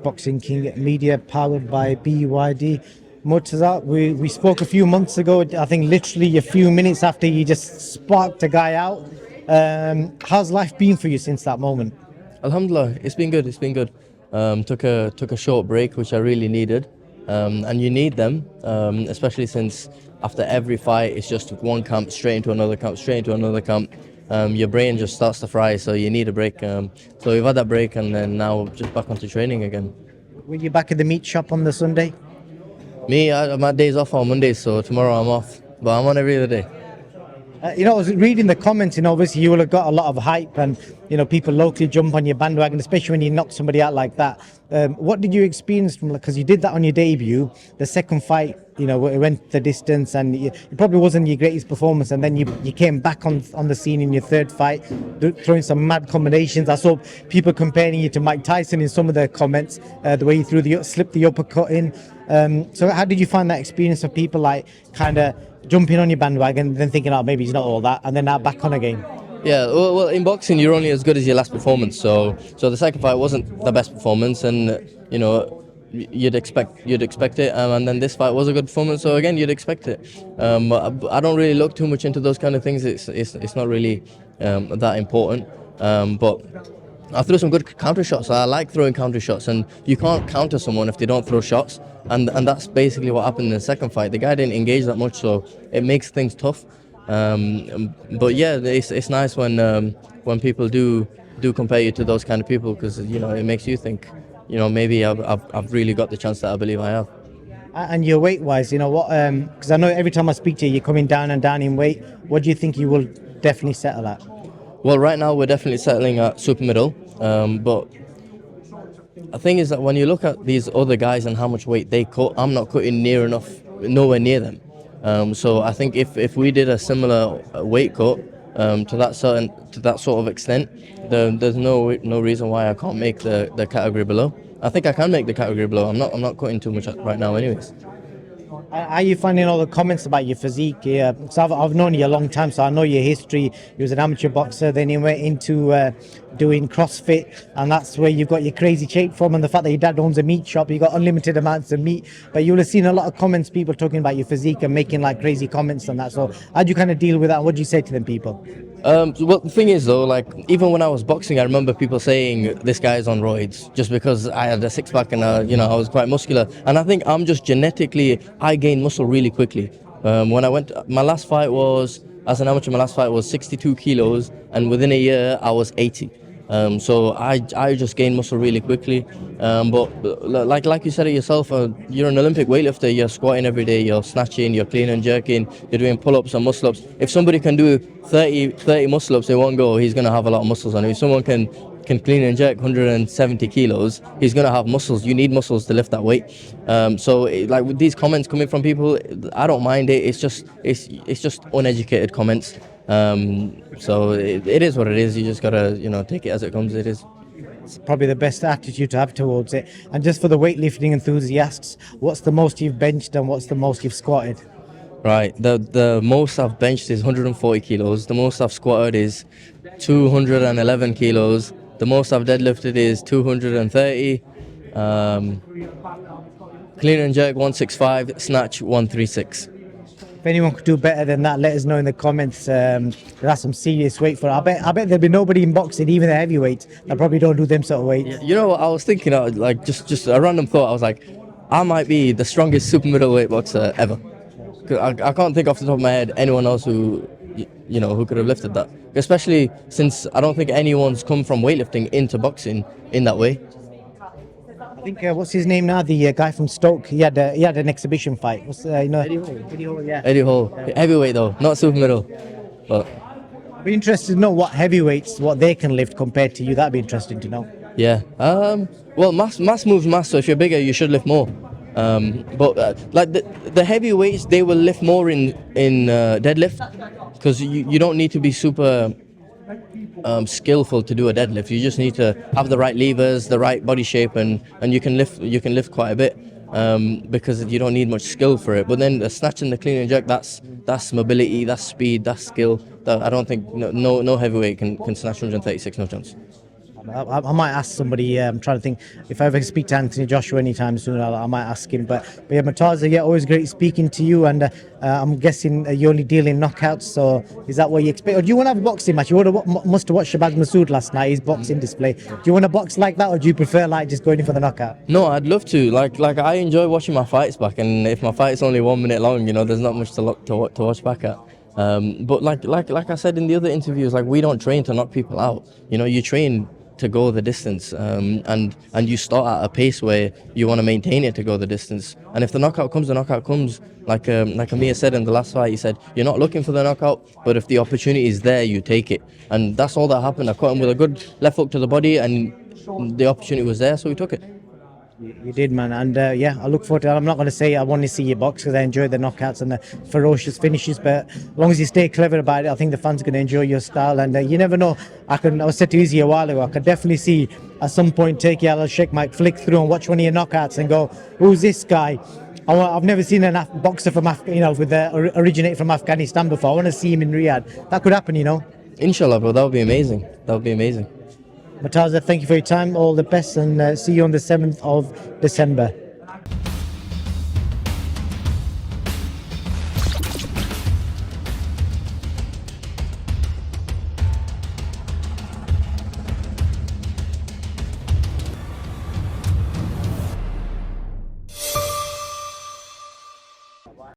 Boxing King Media, powered by BYD. Murtaza, we spoke a few months ago, I think literally a few minutes after you just sparked a guy out. How's life been for you since that moment? Alhamdulillah, it's been good. It's been good. Took a short break, which I really needed, and you need them, especially since after every fight it's just one camp straight into another camp, straight into another camp. Your brain just starts to fry, so you need a break. So we've had that break, and then now just back onto training again. Were you back at the meat shop on the Sunday? Me, my days off on Mondays, so tomorrow I'm off, but I'm on every other day. I was reading the comments, obviously you will have got a lot of hype and, people locally jump on your bandwagon, especially when you knock somebody out like that. What did you experience from, because you did that on your debut, the second fight, it went the distance and it probably wasn't your greatest performance, and then you came back on the scene in your third fight, throwing some mad combinations. I saw people comparing you to Mike Tyson in some of the comments, the way you slipped the uppercut in. So how did you find that experience of people like kind of jumping on your bandwagon, then thinking, oh, maybe he's not all that, and then now back on again? Yeah, well, in boxing, you're only as good as your last performance. So the second fight wasn't the best performance, and you'd expect it. And then this fight was a good performance, so again, you'd expect it. I don't really look too much into those kind of things. It's not really that important. But I threw some good counter shots. I like throwing counter shots, and you can't counter someone if they don't throw shots. And that's basically what happened in the second fight. The guy didn't engage that much, so it makes things tough. But yeah, it's nice when people do compare you to those kind of people, because it makes you think, maybe I've really got the chance that I believe I have. And your weight wise, what? Because I know every time I speak to you, you're coming down and down in weight. What do you think you will definitely settle at? Well, right now we're definitely settling at super middle, but the thing is that when you look at these other guys and how much weight they cut, I'm not cutting nowhere near them. So I think if we did a similar weight cut to that sort of extent, there's no reason why I can't make the category below. I think I can make the category below. I'm not cutting too much right now, anyways. How are you finding all the comments about your physique? Because I've known you a long time, so I know your history. You was an amateur boxer, then you went into doing CrossFit, and that's where you've got your crazy shape from, and the fact that your dad owns a meat shop, you got unlimited amounts of meat. But you'll have seen a lot of comments, people talking about your physique and making like crazy comments and that. So how do you kind of deal with that? What do you say to them people? Well, the thing is though, like even when I was boxing, I remember people saying this guy's on roids just because I had a six pack and I was quite muscular. And I think I'm just genetically, I gain muscle really quickly. When I went, my last fight was as an amateur. My last fight was 62 kilos, and within a year I was 80. So I just gain muscle really quickly. But like you said it yourself, you're an Olympic weightlifter. You're squatting every day. You're snatching. You're clean and jerking. You're doing pull-ups and muscle-ups. If somebody can do 30 muscle-ups in one go, he's gonna have a lot of muscles. And if someone can clean and jerk 170 kilos, he's gonna have muscles. You need muscles to lift that weight. Like with these comments coming from people, I don't mind it. It's just uneducated comments. So it is what it is. You just gotta take it as it comes. It is. It's probably the best attitude to have towards it. And just for the weightlifting enthusiasts, what's the most you've benched and what's the most you've squatted? Right, the most I've benched is 140 kilos. The most I've squatted is 211 kilos. The most I've deadlifted is 230. Clean and jerk 165. Snatch 136. If anyone could do better than that, let us know in the comments. That's some serious weight for. I bet there'll be nobody in boxing, even the heavyweights, that probably don't do them sort of weights. You know what I was thinking? Like just a random thought. I was like, I might be the strongest super middleweight boxer ever. I can't think off the top of my head anyone else who could have lifted that. Especially since I don't think anyone's come from weightlifting into boxing in that way. I think what's his name now? The guy from Stoke. He had an exhibition fight. Eddie Hall. Yeah. Eddie Hall. Heavyweight though, not super middle. But I'd be interested to know what heavyweights, what they can lift compared to you. That'd be interesting to know. Yeah. Well, mass moves mass. So if you're bigger, you should lift more. But like the heavyweights, they will lift more in deadlift, because you don't need to be super skillful to do a deadlift. You just need to have the right levers, the right body shape, and you can lift quite a bit, because you don't need much skill for it. But then the snatch and the clean and jerk, that's mobility, that's speed, that's skill. That I don't think no heavyweight can snatch 136, no chance. I might ask somebody. I'm trying to think if I ever speak to Anthony Joshua anytime soon. I might ask him. But yeah, Murtaza, yeah, always great speaking to you. And I'm guessing you only deal in knockouts. So is that what you expect? Or do you want to have a boxing match? You must have watched Shabazz Masood last night. His boxing display. Do you want to box like that, or do you prefer like just going in for the knockout? No, I'd love to. Like I enjoy watching my fights back, and if my fight's only 1 minute long, there's not much to watch back at. But like I said in the other interviews, like we don't train to knock people out. You train to go the distance, and you start at a pace where you want to maintain it to go the distance. And if the knockout comes, the knockout comes. Like Amir said in the last fight, he said you're not looking for the knockout, but if the opportunity is there, you take it. And that's all that happened. I caught him with a good left hook to the body, and the opportunity was there, so we took it. You did, man, and yeah, I look forward to it. I'm not going to say I want to see you box because I enjoy the knockouts and the ferocious finishes, but as long as you stay clever about it, I think the fans are going to enjoy your style. And you never know. I was said to Izzy a while ago, I could definitely see at some point Turki Al-Sheikh might flick through and watch one of your knockouts and go, "Who's this guy?" I've never seen a boxer from originate from Afghanistan before. I want to see him in Riyadh. That could happen, Inshallah, bro, that would be amazing. That would be amazing. Murtaza, thank you for your time. All the best, and see you on the 7th of December.